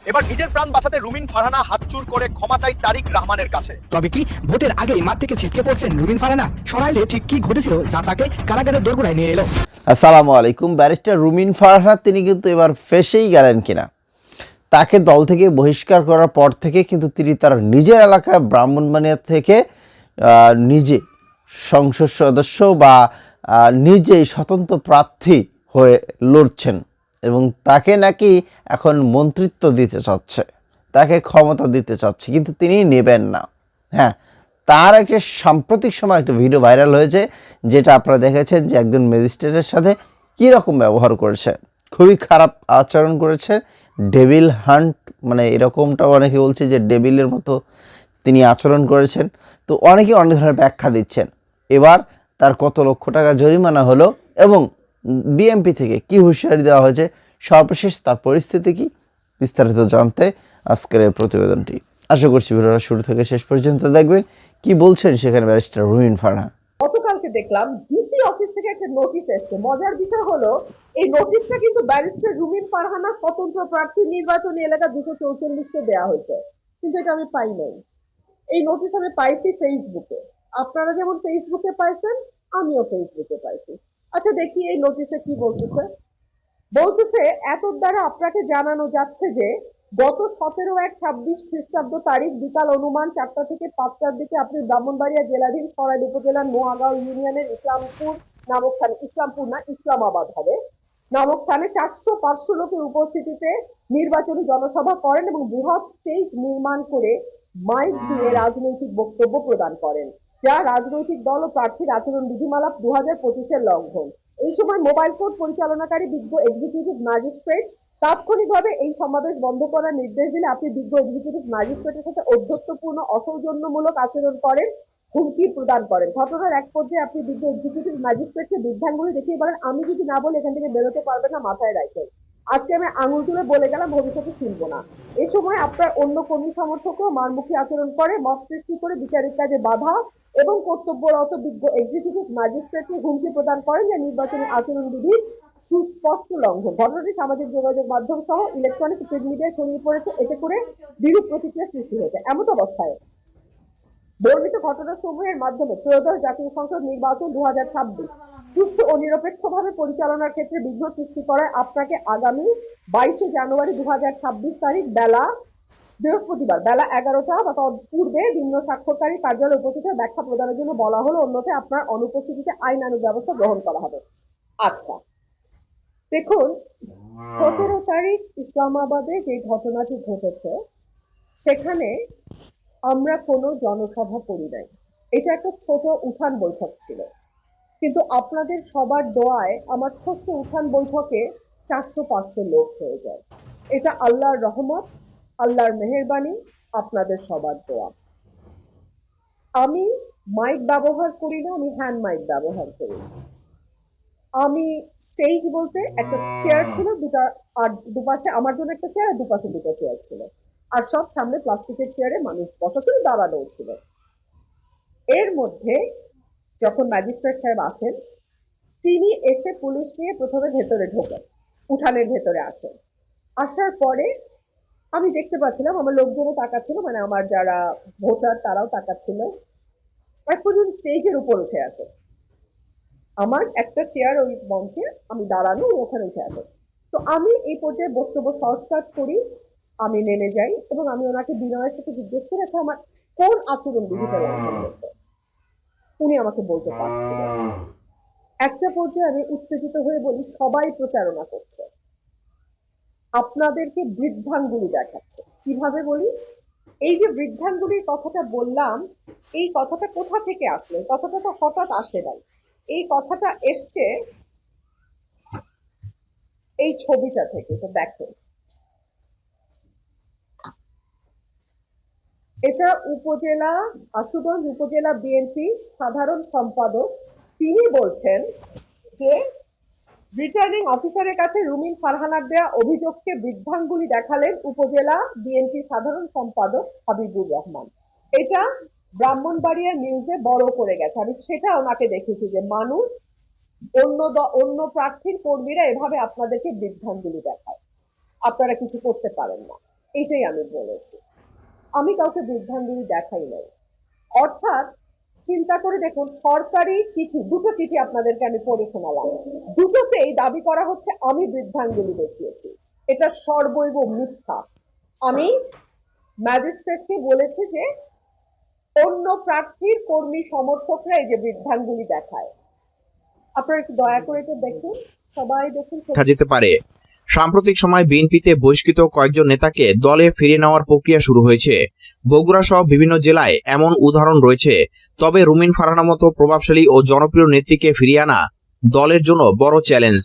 এবার নিজের প্রাণ বাঁচাতে রুমিন ফারহানা হাতচুর করে ক্ষমা চাই তারিক রহমানের কাছে। তবে কি ভোটের আগেই মাঠ থেকে ছিটকে পড়ছেন রুমিন ফারহানা? সরাইলে ঠিক কি ঘটেছিল যা তাকে কারাগারের দোরগোড়ায় নিয়ে এলো? আসসালামু আলাইকুম। ব্যারিস্টার রুমিন ফারহানা তিনি কিন্তু এবার ফেসেই গেলেন কিনা। তাকে দল থেকে বহিষ্কার করার পর থেকে কিন্তু তিনি তার নিজের এলাকায় ব্রাহ্মণবাড়িয়া থেকে নিজে সংসদ সদস্য বা নিজেই স্বতন্ত্র প্রার্থী হয়ে লড়ছেন এবং তাকে নাকি এখন মন্ত্রিত্ব দিতে চাচ্ছে, তাকে ক্ষমতা দিতে চাচ্ছে, কিন্তু তিনি নেবেন না। হ্যাঁ, তার একটা সাম্প্রতিক সময় একটা ভিডিও ভাইরাল হয়েছে, যেটা আপনারা দেখেছেন যে একজন ম্যাজিস্ট্রেটের সাথে কীরকম ব্যবহার করেছে, খুবই খারাপ আচরণ করেছে। ডেভিল হান্ট, মানে এরকমটাও অনেকে বলছে যে ডেভিলের মতো তিনি আচরণ করেছেন। তো অনেকে অনেক ধরনের ব্যাখ্যা দিচ্ছেন। এবার তার কত লক্ষ টাকা জরিমানা হলো এবং বিএমপি থেকে কি হুঁশিয়ারি দেওয়া হয়েছে, সর্বশেষ তার পরিস্থিতি কি, বিস্তারিত জানতে আজকের এই প্রতিবেদনটি। আশা করছি ভিডিওটা শুরু থেকে শেষ পর্যন্ত দেখবেন। কি বলছেন সেখানে ব্যারিস্টার রুমিন ফারহানা। গতকালকে দেখলাম ডিসি অফিস থেকে একটা নোটিশ এসছে। মজার বিষয় হলো এই নোটিশটা কিন্তু ব্যারিস্টার রুমিন ফারহানা স্বতন্ত্র প্রার্থী নির্বাচনী এলাকা 244-কে দেওয়া হয়েছে, কিন্তু এটা আমি পাই নাই। এই নোটিশ আমি পাইছি ফেসবুকে। আপনারা যেমন ফেসবুকে পাইছেন, আমিও ফেসবুকে পাইছি। আচ্ছা, দেখি এই নোটিশে কি বলতেছে। বলতেছে, এত দ্বারা আপনাকে জানানো যাচ্ছে যে গত 17/1/26 খ্রিস্টাব্দ তারিখ বিকাল অনুমান 4টা থেকে 5টার দিকে আপনি ব্রাহ্মণবাড়িয়া জেলাধীন সরাইল উপজেলার নোয়াগাঁও ইউনিয়নের ইসলামপুর নামক স্থানে, ইসলামপুর না ইসলামাবাদ হবে, নামক স্থানে 400-500 লোকের উপস্থিতিতে নির্বাচনী জনসভা করেন এবং বৃহৎ স্টেজ নির্মাণ করে মাইক দিয়ে রাজনৈতিক বক্তব্য প্রদান করেন, যা রাজনৈতিক দল ও প্রার্থীর আচরণ বিধিমালা 2025-এর লঙ্ঘন। এই সময় মোবাইল কোর্ট পরিচালনাকারী বিজ্ঞ এক্সিকিউটিভ ম্যাজিস্ট্রেট তাৎক্ষণিকভাবে এই সমাবেশ বন্ধ করার নির্দেশ দিলে আপনি বিজ্ঞ এক্সিকিউটিভ ম্যাজিস্ট্রেটের সাথে অধ্যত্বপূর্ণ অসৌজন্যমূলক আচরণ করেন, হুমকি প্রদান করেন। ঘটনার এক পর্যায়ে আপনি বিজ্ঞ এক্সিকিউটিভ ম্যাজিস্ট্রেটকে বৃদ্ধাঙ্গুলি দেখিয়ে বলেন, আমি যদি না বলে এখান থেকে বেরোতে পারবে না, মাথায় রাখেন। আজকে আমি আঙুল তুলে বলে গেলাম, ভবিষ্যতে শুনবো না। এ সময় আপনার অন্য কর্মী সমর্থকও মারমুখী আচরণ করে, মত সৃষ্টি করে বিচারিক কাজে বাধা এবং কর্তব্যরত বিজ্ঞ এক্সিকিউটিভ ম্যাজিস্ট্রেটকে হুমকি প্রদান করেন, যা নির্বাচনী আচরণবিধির সুস্পষ্ট লঙ্ঘন। ঘটনাটি সামাজিক যোগাযোগ মাধ্যম সহ ইলেকট্রনিক প্রিন্ট মিডিয়ায় ছড়িয়ে পড়েছে, এতে করে বিরূপ প্রতিক্রিয়া সৃষ্টি হয়েছে। এমন অবস্থায় বর্ণিত ঘটনাসমূহের মাধ্যমে ত্রয়োদশ জাতীয় সংসদ নির্বাচন 2026 সুষ্ঠু ও নিরপেক্ষভাবে পরিচালনার ক্ষেত্রে বিঘ্ন সৃষ্টি করায় আপনাকে আগামী 22শে জানুয়ারি 2026 তারিখ বৃহস্পতিবার বেলা 11টা বা পূর্বে নিম্ন স্বাক্ষরকারী কার্যালয়ে উপস্থিত হয়ে ব্যাখ্যা প্রদানের জন্য বলা হলো, অন্যথায় আপনার অনুপস্থিতিতে আইনানুগ ব্যবস্থা গ্রহণ করা হবে। আচ্ছা, দেখুন, 17 তারিখ ইসলামাবাদে যে ঘটনাটি ঘটেছে সেখানে আমরা কোনো জনসভা করি নাই। এটা একটা ছোট উঠান বৈঠক ছিল, কিন্তু আপনাদের সবার দোয়ায় আমার ছোট্ট উঠান বৈঠকে 400-500 লোক হয়ে যায়। এটা আল্লাহর রহমত, আল্লাহর মেহেরবানি, আপনাদের সবার দোয়া। আমি মাইক ব্যবহার করি না, আমি হ্যান্ড মাইক ব্যবহার করি। আমি স্টেজ বলতে একটা চেয়ার ছিল, দুটা, আর দুপাশে আমার জন্য একটা চেয়ার, আর দুপাশে দুটো চেয়ার ছিল, আর সব সামনে প্লাস্টিকের চেয়ারে মানুষ বসা ছিল, দাঁড়ানো ছিল। এর মধ্যে যখন ম্যাজিস্ট্রেট সাহেব আসেন, তিনি এসে পুলিশ নিয়ে প্রথমে ভেতরে ঢোকেন, উঠানের ভেতরে আসেন। আসার পরে আমি দেখতে পাচ্ছিলাম আমার লোকজনও তাকাচ্ছিল, মানে আমার যারা ভোটার তারাও তাকাচ্ছিল। এক পর্যন্ত স্টেজের উপর উঠে আসে, আমার একটা চেয়ার ওই মঞ্চে, আমি দাঁড়ানো, ওখানে উঠে আসে। তো আমি এই পর্যায়ে বক্তব্য শর্টকাট করি, আমি নেমে যাই এবং আমি ওনাকে বিনয়ের সাথে জিজ্ঞেস করে, আচ্ছা আমার কোন আচরণ বিধিটা লঙ্ঘন হয়েছে? উনি আমাকে বলতে পারছিলেন। একটা পর্যায়ে আমি উত্তেজিত হয়ে বলি, সবাই প্রচারণা করছে, আপনাদেরকে বৃদ্ধাঙ্গুলি দেখাচ্ছে। কিভাবে বলি? এই যে বৃদ্ধাঙ্গুলির কথাটা বললাম, এই কথাটা কোথা থেকে আসলো? কথাটা তো হঠাৎ আসে নাই। এই কথাটা এসছে এই ছবিটা থেকে। তো দেখেন, এটা উপজেলা আশুগঞ্জ উপজেলা বিএনপি সাধারণ সম্পাদক, তিনি বলছেন যে রিটার্নিং অফিসারের কাছে রুমিন ফারহানার দেয়া অভিযোগকে বৃদ্ধাঙ্গুলি দেখালেন উপজেলা বিএনপি সাধারণ সম্পাদক হাবিবুর রহমান। এটা ব্রাহ্মণবাড়িয়া নিউজে বড় করে গেছে। আমি সেটা ওনাকে দেখেছি যে মানুষ, অন্য প্রার্থীর কর্মীরা এভাবে আপনাদেরকে বৃদ্ধাঙ্গুলি দেখায়, আপনারা কিছু করতে পারেন না। এটাই আমি বলেছি। আমি কাউকে বৃদ্ধাঙ্গুলি দেখাই নাই। অর্থাৎ চিন্তা করে দেখুন, সরকারি চিঠি, দুটো চিঠি আপনাদেরকে আমি পড়ে শোনালাম, দুটোতেই দাবি করা হচ্ছে আমি বৃদ্ধাঙ্গুলি দেখিয়েছি। এটা সর্বৈব মিথ্যা। আমি ম্যাজিস্ট্রেটকে বলেছি যে অন্য প্রার্থীর কর্মী সমর্থকরা এই যে বৃদ্ধাঙ্গুলি দেখায়, আপনারা একটু দয়া করে এটা দেখুন, সবাই দেখুন। দেখা যেতে পারে সাম্প্রতিক সময় বিএনপিতে বহিষ্কৃত কয়েকজন নেতাকে দলে ফিরিয়ে নেওয়ার প্রক্রিয়া শুরু হয়েছে। বগুড়া সহ বিভিন্ন জেলায় এমন উদাহরণ রয়েছে। তবে রুমিন ফারহানার মতো প্রভাবশালী ও জনপ্রিয় নেত্রীকে ফিরিয়ে আনা দলের জন্য বড় চ্যালেঞ্জ।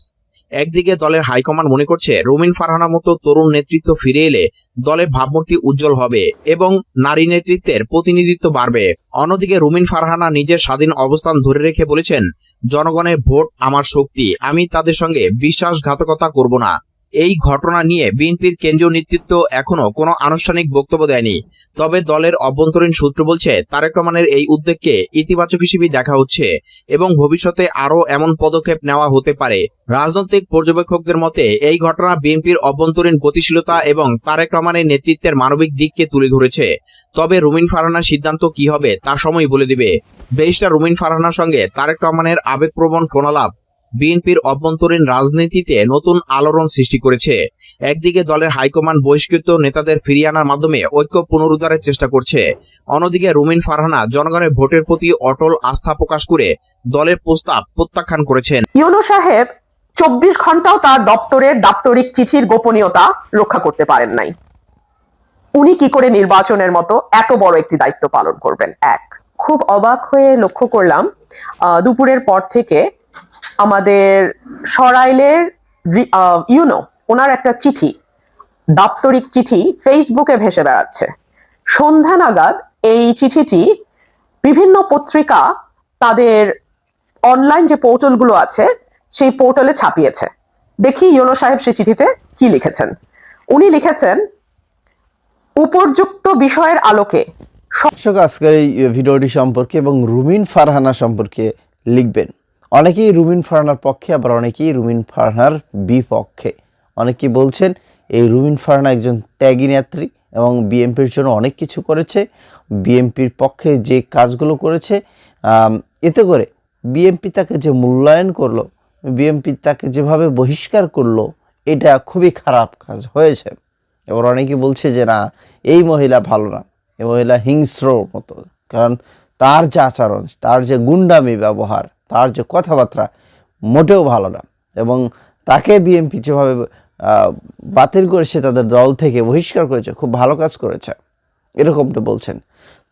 একদিকে দলের হাইকমান্ড মনে করছে রুমিন ফারহানার মতো তরুণ নেতৃত্ব ফিরে এলে দলের ভাবমূর্তি উজ্জ্বল হবে এবং নারী নেতৃত্বের প্রতিনিধিত্ব বাড়বে। অন্যদিকে রুমিন ফারহানা নিজের স্বাধীন অবস্থান ধরে রেখে বলেছেন, জনগণের ভোট আমার শক্তি, আমি তাদের সঙ্গে বিশ্বাসঘাতকতা করব না। এই ঘটনা নিয়ে বিএনপির কেন্দ্রীয় নেতৃত্ব এখনো কোনো আনুষ্ঠানিক বক্তব্য দেয়নি। তবে দলের অভ্যন্তরীণ সূত্র বলছে তারেক রহমানের এই উদ্যোগকে ইতিবাচক হিসেবে দেখা হচ্ছে এবং ভবিষ্যতে আরও এমন পদক্ষেপ নেওয়া হতে পারে। রাজনৈতিক পর্যবেক্ষকদের মতে এই ঘটনা বিএনপির অভ্যন্তরীণ গতিশীলতা এবং তারেক রহমানের নেতৃত্বের মানবিক দিককে তুলে ধরেছে। তবে রুমিন ফারহানার সিদ্ধান্ত কি হবে তা সময় বলে দিবে। ব্যারিস্টার রুমিন ফারহানার সঙ্গে তারেক রহমানের আবেগপ্রবণ ফোনালাপ বিএনপির অভ্যন্তরীণ রাজনীতিতে নতুন আলোড়ন সৃষ্টি করেছে। একদিকে দলের হাইকমান্ড বহিষ্কৃত নেতাদের ফিরিয়ে আনার মাধ্যমে ঐক্য পুনরুদ্ধারের চেষ্টা করছে, অন্যদিকে রুমিন ফারহানা জনগণের ভোটের প্রতি অটল আস্থা প্রকাশ করে দলের প্রস্তাব প্রত্যাখ্যান করেছেন। ইউনূস সাহেব 24 ঘন্টাও তার দপ্তরের দাপ্তরিক চিঠির গোপনীয়তা রক্ষা করতে পারেন নাই। উনি কি করে নির্বাচনের মতো এত বড় একটি দায়িত্ব পালন করবেন? খুব অবাক হয়ে লক্ষ্য করলাম দুপুরের পর থেকে আমাদের সরাইলের ওনার একটা চিঠি, দাপ্তরিক চিঠি ফেসবুকে ভেসে বেড়াচ্ছে। সন্ধ্যা নাগাদ এই চিঠিটি বিভিন্ন পত্রিকা তাদের অনলাইন যে পোর্টালগুলো আছে সেই পোর্টালে ছাপিয়েছে। দেখি ইউনূস সাহেব সেই চিঠিতে কি লিখেছেন। উনি লিখেছেন, উপর্যুক্ত বিষয়ের আলোকে দর্শক, আজকের এই ভিডিওটি সম্পর্কে এবং রুমিন ফারহানা সম্পর্কে লিখবেন। অনেকেই রুমিন ফারহানার পক্ষে, আবার অনেকেই রুমিন ফারহানার বিপক্ষে। অনেকেই বলছেন এই রুমিন ফারহানা একজন ত্যাগী নেত্রী এবং বিএনপির জন্য অনেক কিছু করেছে, বিএনপির পক্ষে যে কাজগুলো করেছে, এতে করে বিএনপি তাকে যে মূল্যায়ন করলো, বিএনপি তাকে যেভাবে বহিষ্কার করলো, এটা খুবই খারাপ কাজ হয়েছে। এবার অনেকেই বলছে যে না, এই মহিলা ভালো না, এই মহিলা হিংস্র মতো, কারণ তার যে আচরণ, তার যে গুন্ডামি ব্যবহার, তার যে কথাবার্তা মোটেও ভালো না, এবং তাকে বিএনপি যেভাবে বাতিল করেছে, তাদের দল থেকে বহিষ্কার করেছে, খুব ভালো কাজ করেছে, এরকমটা বলছেন।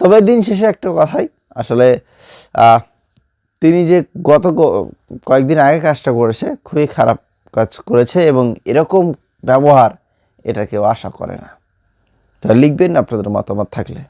তবে দিন শেষে একটা কথাই, আসলে তিনি যে গত কয়েকদিন আগে কাজটা করেছে, খুবই খারাপ কাজ করেছে এবং এরকম ব্যবহার এটা কেউ আশা করে না। তো লিখবেন আপনাদের মতামত থাকলে।